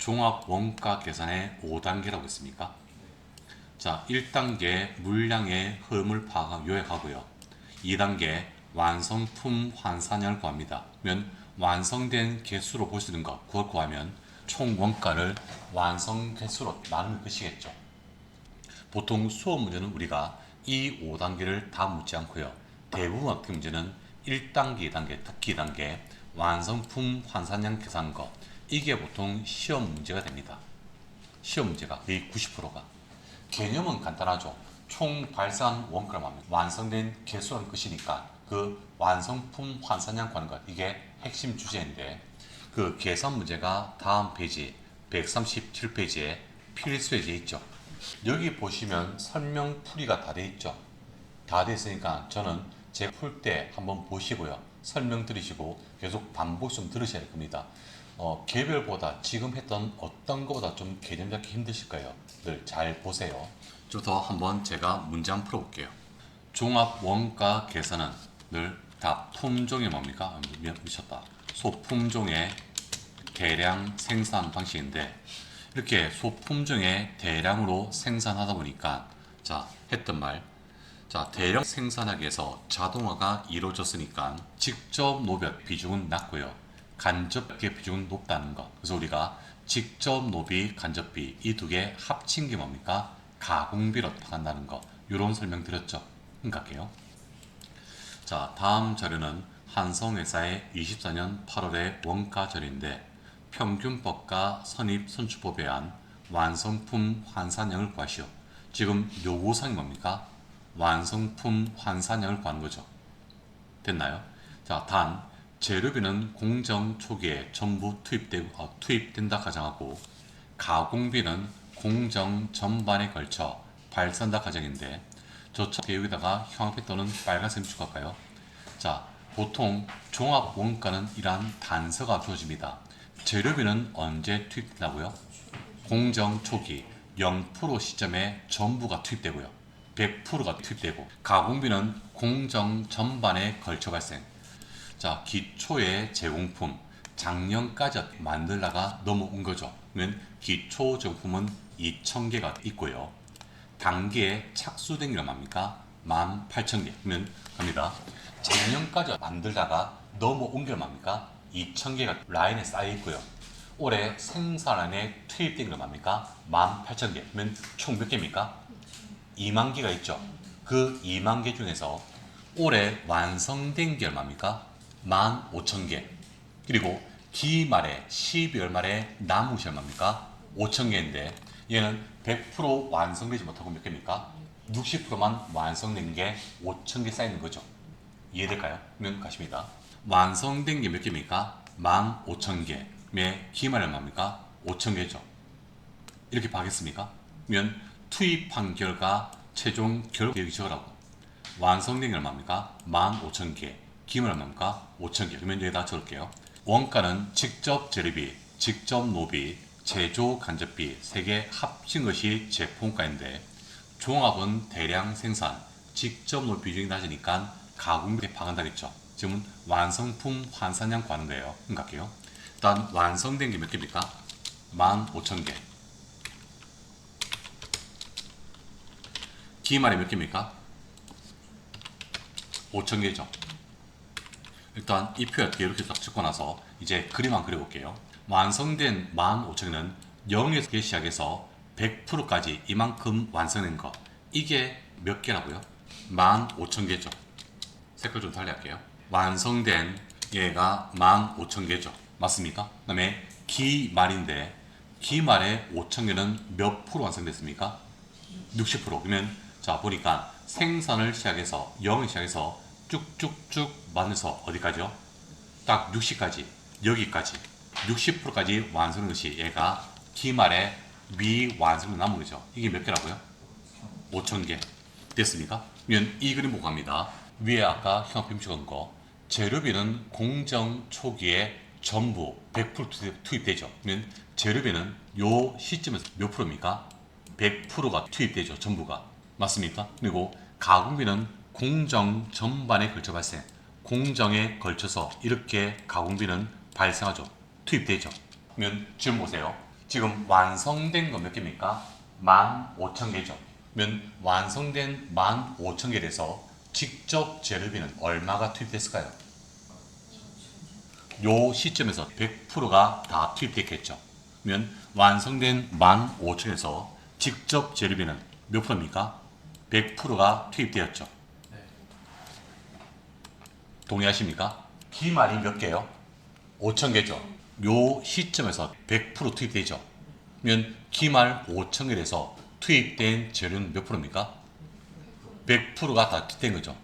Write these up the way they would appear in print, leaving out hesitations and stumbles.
종합 원가 계산의 5단계라고 했습니까? 자, 1단계 물량의 흐름을 요약하고요. 2단계 완성품 환산량을 구합니다. 그러면 완성된 개수로 볼 수 있는 것, 그걸 구하면 총 원가를 완성 개수로 나누는 것이겠죠. 보통 수업 문제는 우리가 이 5단계를 다 묻지 않고요. 대부분 학교 문제는 1단계, 2단계, 특기 2단계 완성품 환산량 계산 거, 이게 보통 시험 문제가 됩니다. 시험 문제가 거의 90%가. 개념은 간단하죠. 총 발산 원가를 하면 완성된 개수라는 것이니까 그 완성품 환산량 구하는 것, 이게 핵심 주제인데, 그 계산 문제가 다음 페이지 137페이지에 필수에 있죠. 여기 보시면 설명 풀이가 다 돼 있죠. 다 돼 있으니까 저는 제가 풀 때 한번 보시고요. 설명 들으시고 계속 반복 좀 들으셔야 할 겁니다. 개별보다 지금 했던 어떤 것보다 좀 개념 잡기 힘드실 거예요. 늘 잘 보세요. 좀 더 한번 제가 문제 한번 풀어볼게요. 종합 원가 계산은 늘 다 품종이 뭡니까? 미쳤다. 소품종의 대량 생산 방식인데, 이렇게 소품종의 대량으로 생산하다 보니까 자, 했던 말, 자, 대량 생산하기 위해서 자동화가 이루어졌으니까 직접 노비 비중은 낮고요. 간접비의 비중은 높다는 거. 그래서 우리가 직접 노비, 간접비 이 두 개 합친 게 뭡니까? 가공비로 한다는 거. 이런 설명 드렸죠. 갈게요. 자, 다음 자료는 한성회사의 24년 8월의 원가 자료인데, 평균법과 선입선출법에 의한 완성품 환산량을 구하시오. 지금 요구사항이 뭡니까? 완성품 환산량을 구하는 거죠. 됐나요? 자, 단 재료비는 공정 초기에 전부 투입된다 가정하고, 가공비는 공정 전반에 걸쳐 발산다 가정인데, 저쪽 배우기다가 형광펜 또는 빨간색 축할까요? 자, 보통 종합 원가는 이러한 단서가 주어집니다. 재료비는 언제 투입된다고요? 공정 초기 0% 시점에 전부가 투입되고요. 100%가 투입되고, 가공비는 공정 전반에 걸쳐 발생. 자, 기초의 제공품 작년까지 만들다가 넘어온 거죠. 그러면 기초 제공품은 2,000개가 있고요. 단계에 착수된 게 얼마입니까? 18,000개. 그러면 갑니다. 작년까지 만들다가 넘어온 게 얼마입니까? 2,000개가 라인에 쌓여 있고요. 올해 생산량에 투입된 게 얼마입니까? 18,000개. 그러면 총 몇 개입니까? 2만 개가 있죠. 그 2만 개 중에서 올해 완성된 게 얼마입니까? 15,000개. 그리고 기말에 12월 말에 남은 것이 얼마입니까? 5,000개인데, 얘는 100% 완성되지 못하고 몇 개입니까? 60%만 완성된 게 5,000개 쌓이는 거죠. 이해될까요? 그러면 가십니다. 완성된 게 몇 개입니까? 15,000개. 기말이 얼마입니까? 5,000개죠. 이렇게 봐겠습니까? 그러면 투입한 결과 최종 결과액이 적으라고. 완성된 게 얼마입니까? 15,000개. 기말 얼마입니까? 5,000개. 그러면 여기다 적을게요. 원가는 직접 재료비, 직접 노비, 제조 간접비 3개 합친 것이 제품가인데, 종합은 대량 생산, 직접 노비 비중이 낮으니까 가공비에 파간다겠죠. 지금은 완성품 환산량 구하는 거예요. 갈게요. 일단 완성된 게 몇 개입니까? 15,000개. 기말이 몇 개입니까? 5,000개죠. 일단 이 표 이렇게 딱 적고 나서 이제 그림 한번 그려볼게요. 완성된 15,000개는 0에서 시작해서 100%까지 이만큼 완성된 거, 이게 몇 개라고요? 15,000개죠. 색깔 좀 달리 할게요. 완성된 얘가 15,000개죠. 맞습니까? 그 다음에 기말인데, 기말에 5,000개는 몇 프로 완성됐습니까? 60%. 그러면 자, 보니까 생산을 시작해서 0을 시작해서 쭉쭉쭉 만들어서 어디까지요? 딱 60까지, 여기까지 60%까지 완성한 것이 얘가 기말에 미완성으로 남은 거죠. 이게 몇 개라고요? 5,000개. 됐습니까? 그러면 이 그림 보고 갑니다. 위에 아까 형평 찍은 거, 재료비는 공정 초기에 전부 100% 투입되죠. 그러면 재료비는 요 시점에서 몇 프로입니까? 100%가 투입되죠. 전부가. 맞습니까? 그리고 가공비는 공정 전반에 걸쳐 발생. 공정에 걸쳐서 이렇게 가공비는 발생하죠. 투입되죠. 그러면 지금 보세요. 지금 완성된 거 몇 개입니까? 15,000개죠. 그러면 완성된 15,000개에서 직접 재료비는 얼마가 투입됐을까요? 요 시점에서 100%가 다 투입됐겠죠. 그러면 완성된 15,000에서 직접 재료비는 몇 프로입니까? 100%가 투입되었죠. 동의하십니까? 기말이 몇 개요? 5,000개죠. 요 시점에서 100% 투입되죠. 그러면 기말 5,000개에서 투입된 재료는 몇 프로입니까? 100%가 다 투입된 거죠.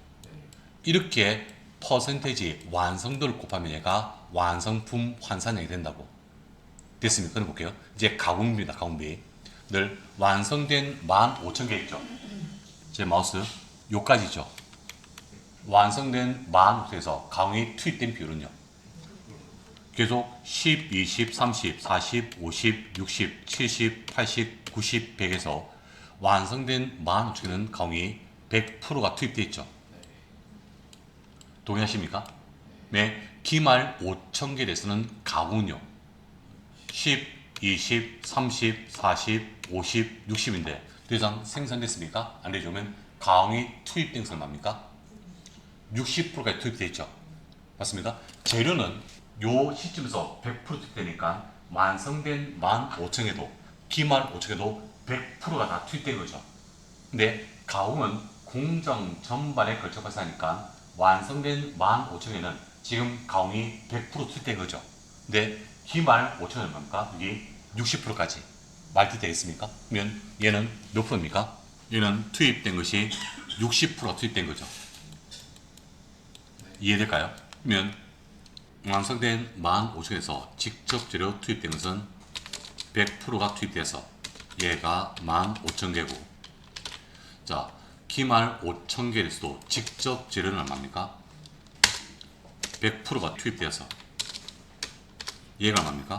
이렇게 퍼센테이지 완성도를 곱하면 얘가 완성품 환산량이 된다고. 됐습니까? 그럼 볼게요. 이제 가공비입니다. 가공비. 늘 완성된 15,000개 있죠. 제 마우스 요까지죠. 완성된 15,000에서 가공이 투입된 비율은요. 계속 10, 20, 30, 40, 50, 60, 70, 80, 90, 100에서 완성된 15,000개는 가공이 100%가 투입되어 있죠. 동의하십니까? 네, 기말 5,000개에 대해서는 가공은요. 10, 20, 30, 40, 50, 60인데 더 이상 생산됐습니까? 안 되죠. 그러면 가공이 투입된 것은 뭡니까? 60%까지 투입되어 있죠. 맞습니까? 재료는 요 시점에서 100% 투입되니까 완성된 15,000개도 기말 5,000개도 100%가 다 투입된 거죠. 근데 가공은 공정 전반에 걸쳐 발생하니까 완성된 15,000개는 지금 가공이 100% 투입된 거죠. 근데 기말 5,000개는 뭡니까? 여기 60%까지 말투되겠습니까? 그러면 얘는 몇 프로입니까? 얘는 투입된 것이 60%가 투입된 거죠. 이해될까요? 그러면 완성된 15,000에서 직접 재료 투입된 것은 100%가 투입돼서 얘가 15,000개고, 자, 기말 5,000개에서도 직접 재료는 얼마입니까? 100%가 투입되어서 얘가 얼마입니까?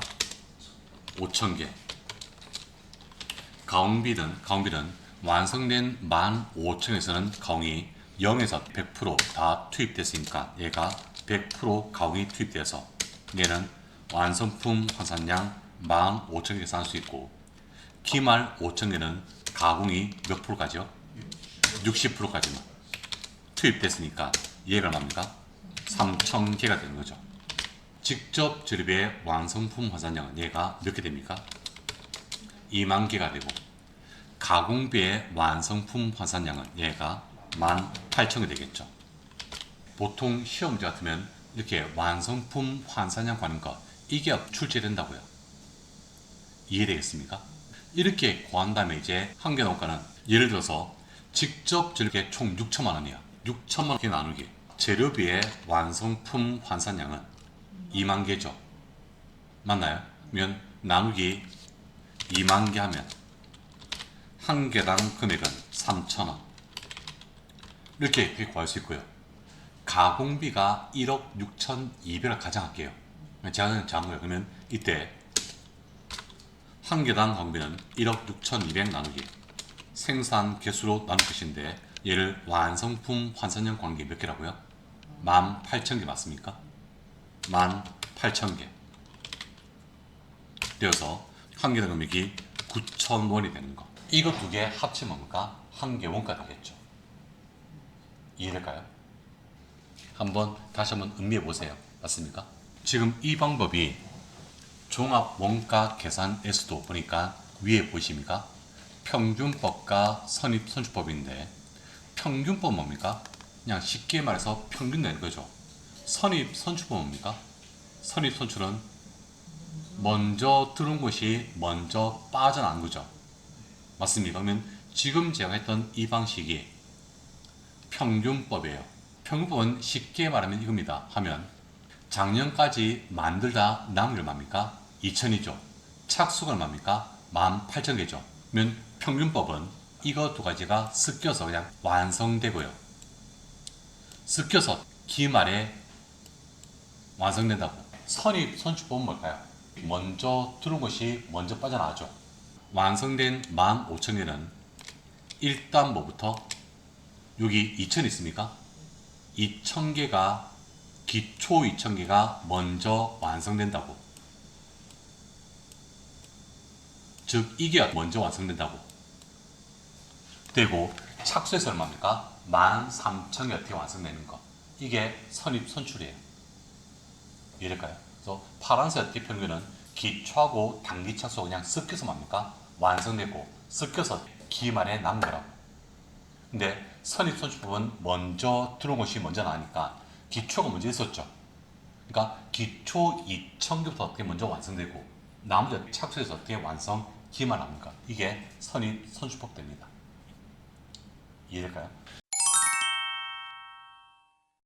5,000개. 가공비는 완성된 15,000에서는 가공이 0에서 100%다 투입됐으니까 얘가 100% 가공이 투입돼서 얘는 완성품 환산량 15,000개 계산할 수 있고, 기말 5,000개는 가공이 몇 프로까지요? 60%까지만 투입됐으니까 얘가 얼마입니까? 3,000개가 되는 거죠. 직접 재료비의 완성품 환산량은 얘가 몇 개 됩니까? 2만 개가 되고, 가공비의 완성품 환산량은 얘가 18,000개 되겠죠. 보통 시험 문제 같으면 이렇게 완성품 환산량 구하는 거 이게 출제된다고요. 이해되겠습니까? 이렇게 구한 다음에 이제 한계농가는 예를 들어서 직접 재료비 총 6천만 원이야. 6천만 원 나누기 재료비의 완성품 환산량은 2만 개죠. 맞나요? 그러면 나누기 2만 개 하면 한 개당 금액은 3,000원. 이렇게 구할 수 있고요. 가공비가 1억 6,200을 가정할게요. 제가 작은 거예요. 그러면 이때 한 개당 가공비는 1억 6,200 나누기 생산 개수로 나눌 것인데, 얘를 완성품 환산량 관계 몇 개라고요? 18,000개 맞습니까? 18,000개 되어서 한 개당 금액이 9,000원이 되는 거. 이거 두 개 합치면 뭡니까? 한 개 원가 되겠죠. 이해될까요? 다시 한번 음미해 보세요. 맞습니까? 지금 이 방법이 종합 원가 계산에서도 보니까 위에 보이십니까? 평균법과 선입선출법인데, 평균법 뭡니까? 그냥 쉽게 말해서 평균 내는 거죠. 선입선출법 뭡니까? 선입선출은 먼저 들어온 것이 먼저 빠져나간 거죠. 맞습니까? 그러면 지금 제가 했던 이 방식이 평균법이에요. 평균법은 쉽게 말하면 이겁니다. 하면 작년까지 만들다 남은 게 얼마입니까? 2,000이죠. 착수가 얼마입니까? 18,000개죠. 그러면 평균법은 이거 두 가지가 섞여서 그냥 완성되고요. 섞여서 기말에 완성된다고. 선입선출법은 뭘까요? 먼저 들어온 것이 먼저 빠져나가죠. 완성된 15,000개는 일단 뭐부터? 여기 2,000 있습니까? 2,000개가 기초 2,000개가 먼저 완성된다고. 즉 이게 먼저 완성된다고. 그리고 착수에서 얼마입니까? 13,000이 어떻게 완성되는 거. 이게 선입 선출이에요. 이해될까요? 그래서 파란색 어떻게 표현은 기초하고 단기 착수가 그냥 섞여서 뭡니까? 완성되고 섞여서 기말에 남은 거라고. 근데 선입선출법은 먼저 들어온 것이 먼저 나니까 기초가 먼저 있었죠. 그러니까 기초 2,000개부터 어떻게 먼저 완성되고 나머지 착수해서 어떻게 완성 기말합니까? 이게 선입선출법 됩니다. 이해될까요?